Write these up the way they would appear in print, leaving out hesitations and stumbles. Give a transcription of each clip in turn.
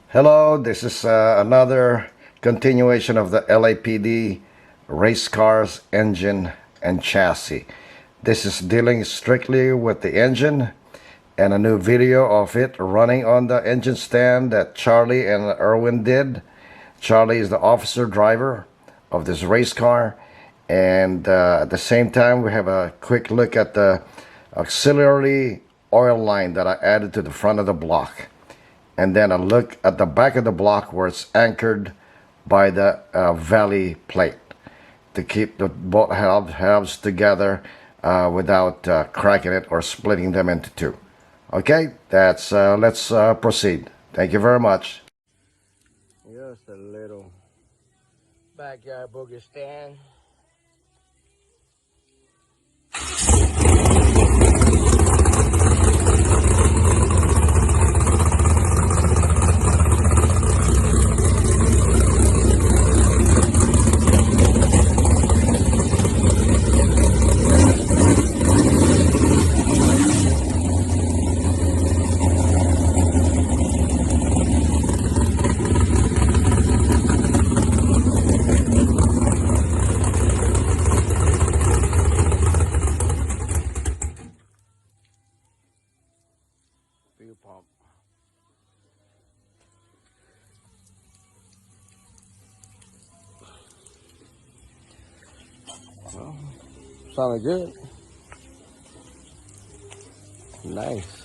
Hello, this is another continuation of the LAPD race cars engine and chassis. This is dealing strictly with the engine and a new video of it running on the engine stand that Charlie and ERWIN did. Charlie is the officer driver of this race car, and at the same time we have a quick look at the auxiliary oil line that I added to the front of the block, and then a look at the back of the block where it's anchored by the valley plate to keep the both halves together without cracking it or splitting them into two. Okay, that's let's proceed. Thank you very much. Just a little backyard boogie stand. Fuel pump. Well, sounded good. Nice.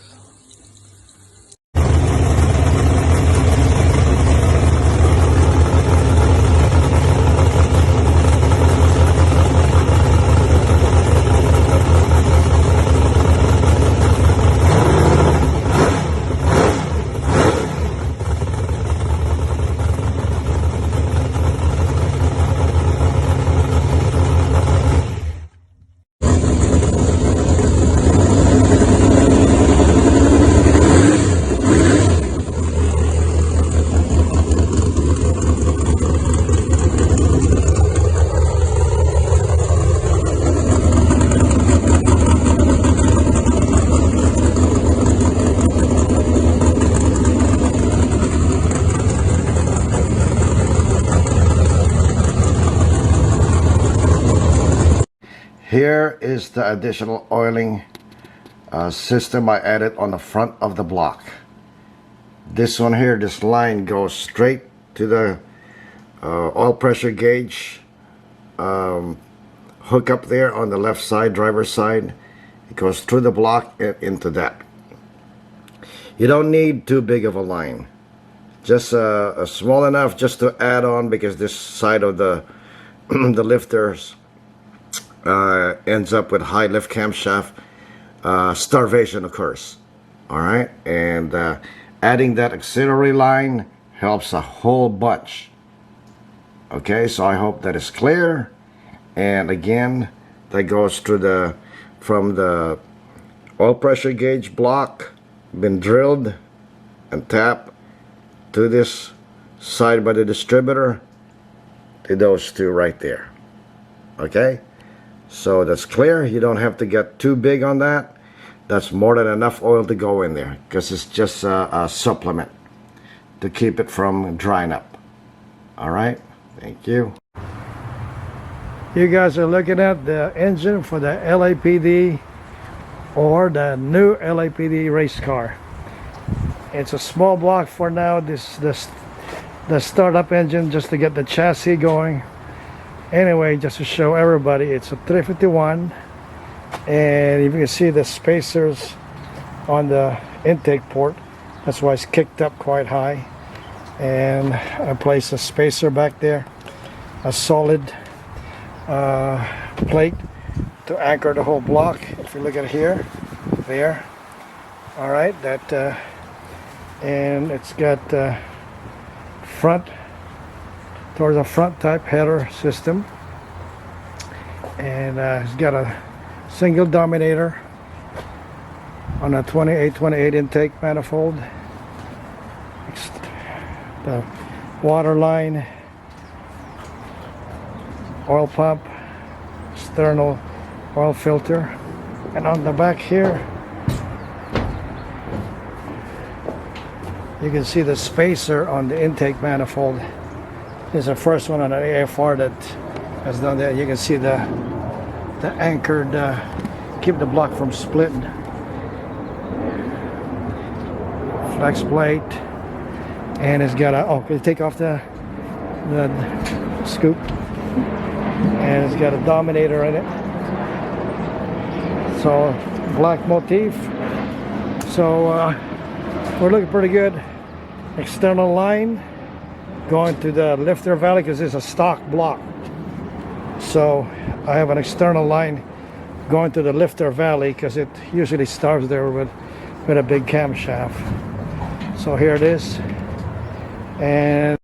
Here is the additional oiling system I added on the front of the block. This one here, this line goes straight to the oil pressure gauge hook up there on the left side, driver's side. It goes through the block and into that. You don't need too big of a line, just small enough just to add on, because this side of the the lifters ends up with high lift camshaft starvation occurs. All right, and adding that auxiliary line helps a whole bunch. Okay, so I hope that is clear. And again, that goes through from the oil pressure gauge block, been drilled and tapped to this side by the distributor, to those two right there. Okay, so that's clear. You don't have to get too big on that. That's more than enough oil to go in there, because it's just a supplement to keep it from drying up. All right, thank you. You guys are looking at the engine for the LAPD, or the new LAPD race car. It's a small block for now. This the startup engine, just to get the chassis going. Anyway, just to show everybody, it's a 351, and you can see the spacers on the intake port. That's why it's kicked up quite high. And I placed a spacer back there, a solid plate to anchor the whole block. If you look at here, there, all right, that and it's got front towards a front type header system, and it's got a single dominator on a 2828 intake manifold. The water line, oil pump, external oil filter, and on the back here You can see the spacer on the intake manifold. This is the first one on an AFR that has done that. You can see the anchored, keep the block from splitting. Flex plate, and it's got a, oh, can you take off the scoop? And it's got a dominator in it. So black motif. So we're looking pretty good. External line going to the lifter valley because it's a stock block. So I have an external line going to the lifter valley because it usually starts there with a big camshaft. So here it is, and